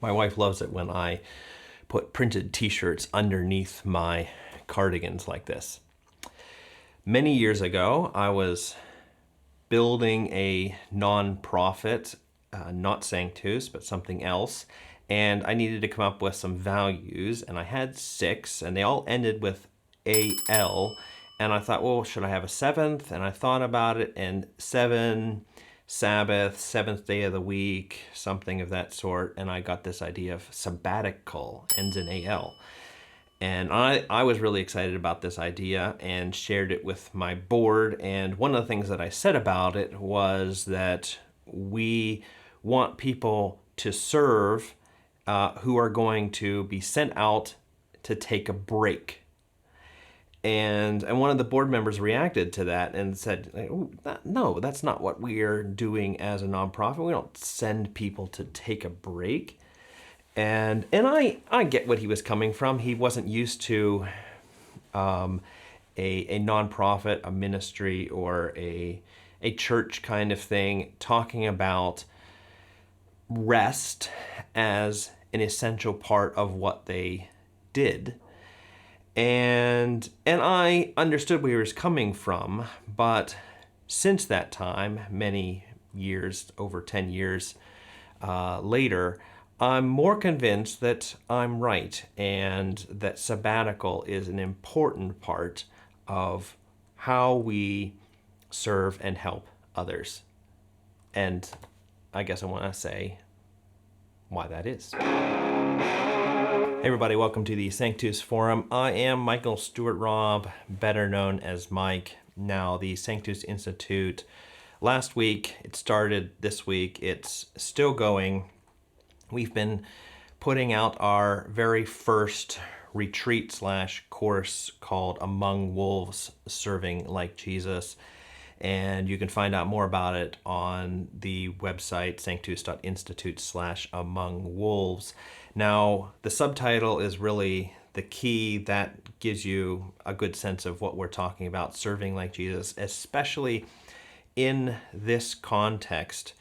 My wife loves it when I put printed t-shirts underneath my cardigans like this. Many years ago, I was building a non-profit, not Sanctus, but something else, and I needed to come up with some values, and I had 6, and they all ended with AL, and I thought, well, should I have a 7th? And I thought about it, and 7, Sabbath, 7th day of the week, something of that sort, and I got this idea of sabbatical, ends in AL. And I was really excited about this idea and shared it with my board. And one of the things that I said about it was that we want people to serve who are going to be sent out to take a break. And one of the board members reacted to that and said, "Oh, no, that's not what we are doing as a nonprofit. We don't send people to take a break." And I get what he was coming from. He wasn't used to a nonprofit, a ministry, or a church kind of thing talking about rest as an essential part of what they did. And I understood where he was coming from, but since that time, many years, over 10 years later, I'm more convinced that I'm right and that sabbatical is an important part of how we serve and help others. And I guess I want to say why that is. Hey everybody, welcome to the Sanctus Forum. I am Michael Stewart Robb, better known as Mike. Now, the Sanctus Institute, last week, it started this week, it's still going. We've been putting out our very first retreat / course called Among Wolves, Serving Like Jesus. And you can find out more about it on the website sanctus.institute/Among Wolves. Now, the subtitle is really the key that gives you a good sense of what we're talking about, serving like Jesus, especially in this context.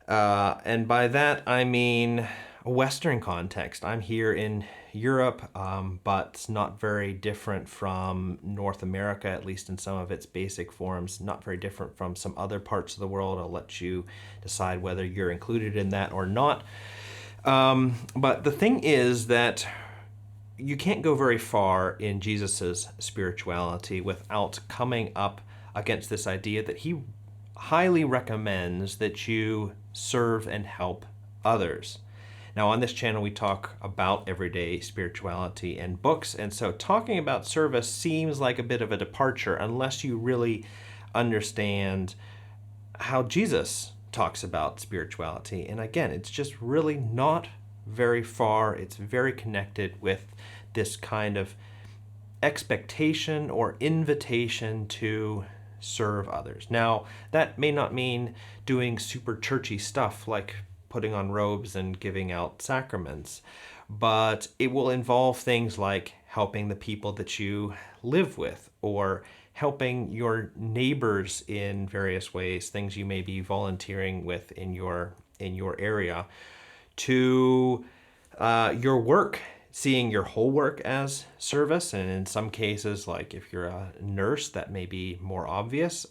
And by that, I mean a Western context. I'm here in Europe, but it's not very different from North America, at least in some of its basic forms, not very different from some other parts of the world. I'll let you decide whether you're included in that or not. But the thing is that you can't go very far in Jesus's spirituality without coming up against this idea that he highly recommends that you serve and help others. Now, on this channel, we talk about everyday spirituality and books, and so talking about service seems like a bit of a departure unless you really understand how Jesus talks about spirituality. And again, it's just really not very far. It's very connected with this kind of expectation or invitation to serve others. Now, that may not mean doing super churchy stuff like putting on robes and giving out sacraments, but it will involve things like helping the people that you live with or helping your neighbors in various ways, things you may be volunteering with in your area, to your work, seeing your whole work as service. And in some cases, like if you're a nurse, that may be more obvious.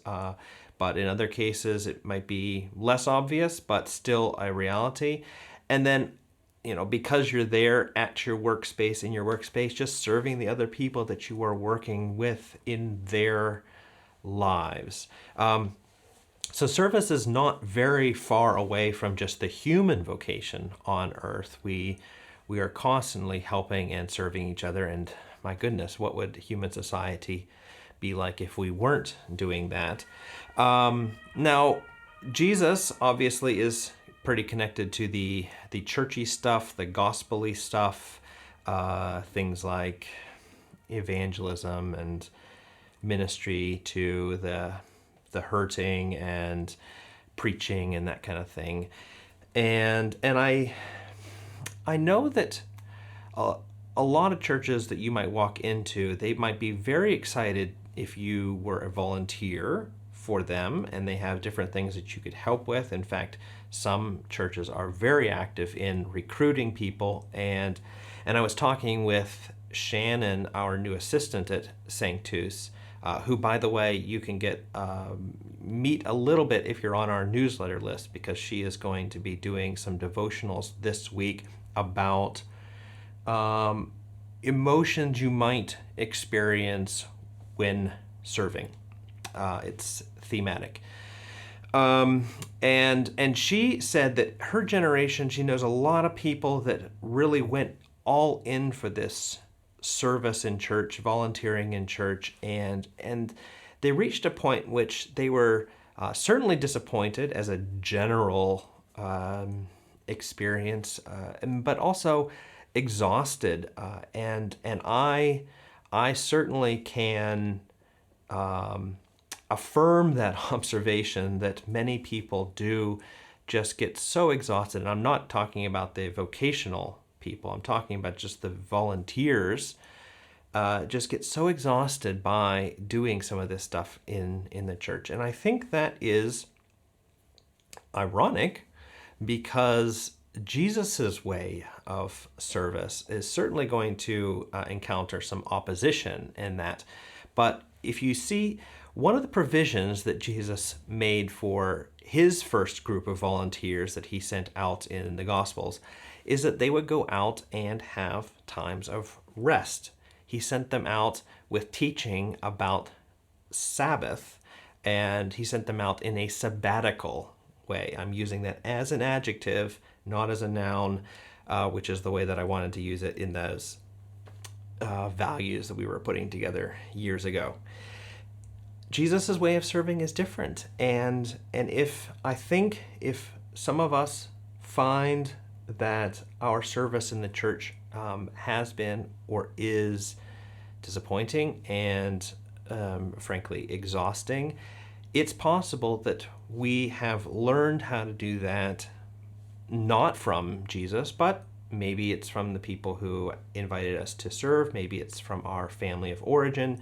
But in other cases, it might be less obvious, but still a reality. And then, because you're there at your workspace, in your workspace, just serving the other people that you are working with in their lives. So service is not very far away from just the human vocation on earth. We are constantly helping and serving each other. And my goodness, what would human society be like if we weren't doing that? Now, Jesus obviously is pretty connected to the churchy stuff, the gospel-y stuff, things like evangelism and ministry to the hurting and preaching and that kind of thing. And I know that a lot of churches that you might walk into, they might be very excited if you were a volunteer for them, and they have different things that you could help with. In fact, some churches are very active in recruiting people, and I was talking with Shannon, our new assistant at Sanctus, who, by the way, you can get meet a little bit if you're on our newsletter list, because she is going to be doing some devotionals this week about emotions you might experience when serving. It's thematic. And she said that her generation, she knows a lot of people that really went all in for this service in church, volunteering in church, and they reached a point in which they were certainly disappointed as a general experience, but also exhausted. And I certainly can affirm that observation, that many people do just get so exhausted. And I'm not talking about the vocational people, I'm talking about just the volunteers, just get so exhausted by doing some of this stuff in the church. And I think that is ironic, because Jesus's way of service is certainly going to encounter some opposition in that. But if you see, one of the provisions that Jesus made for his first group of volunteers that he sent out in the Gospels is that they would go out and have times of rest. He sent them out with teaching about Sabbath, and he sent them out in a sabbatical way. I'm using that as an adjective, not as a noun, which is the way that I wanted to use it in those values that we were putting together years ago. Jesus' way of serving is different. And if some of us find that our service in the church has been or is disappointing and frankly exhausting, it's possible that we have learned how to do that not from Jesus, but maybe it's from the people who invited us to serve. Maybe it's from our family of origin.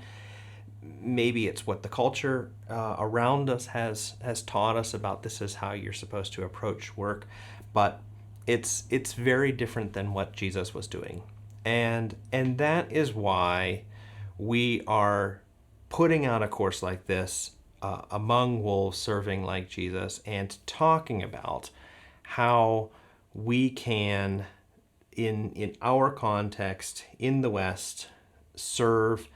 Maybe it's what the culture around us has taught us about this is how you're supposed to approach work. But it's very different than what Jesus was doing. And that is why we are putting out a course like this, Among Wolves, Serving Like Jesus, and talking about how we can, in our context, in the West, serve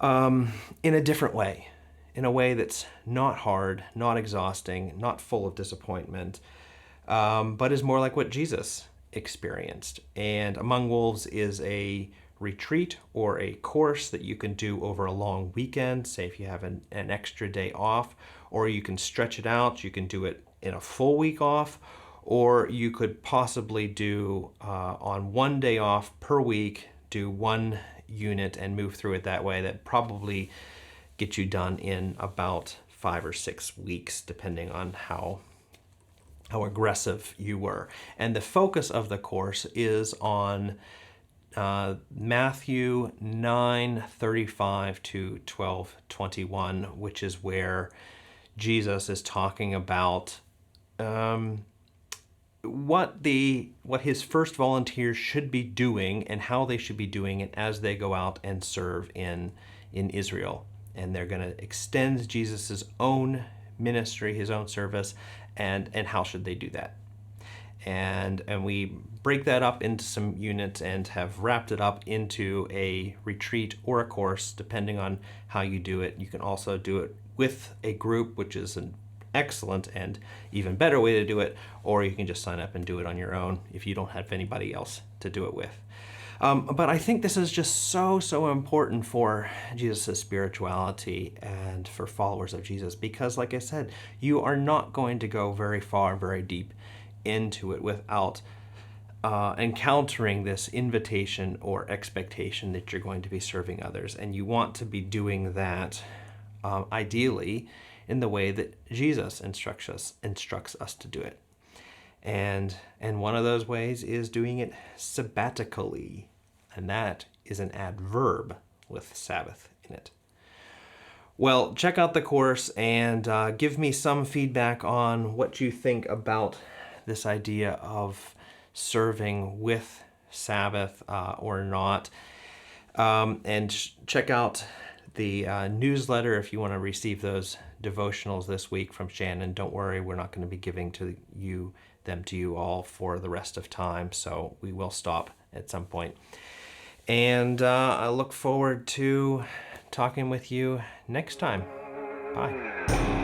in a different way, in a way that's not hard, not exhausting, not full of disappointment, but is more like what Jesus experienced. And Among Wolves is a retreat or a course that you can do over a long weekend, say if you have an extra day off, or you can stretch it out, you can do it in a full week off, or you could possibly do on one day off per week, do one unit and move through it that way. That probably get you done in about 5 or 6 weeks, depending on how aggressive you were. And the focus of the course is on Matthew 9:35 to 12:21, which is where Jesus is talking about what his first volunteers should be doing and how they should be doing it as they go out and serve in Israel. And they're going to extend Jesus's own ministry, his own service, and how should they do that. And we break that up into some units and have wrapped it up into a retreat or a course, depending on how you do it. You can also do it with a group, which is an excellent and even better way to do it, or you can just sign up and do it on your own if you don't have anybody else to do it with. But I think this is just so important for Jesus' spirituality and for followers of Jesus, because like I said, you are not going to go very far, very deep into it without encountering this invitation or expectation that you're going to be serving others. And you want to be doing that ideally in the way that Jesus instructs us to do it. And one of those ways is doing it sabbatically, and that is an adverb with Sabbath in it. Well, check out the course and give me some feedback on what you think about this idea of serving with Sabbath or not. And check out the newsletter if you want to receive those devotionals this week from Shannon. Don't worry, we're not going to be giving them to you all for the rest of time, so we will stop at some point. And I look forward to talking with you next time. Bye.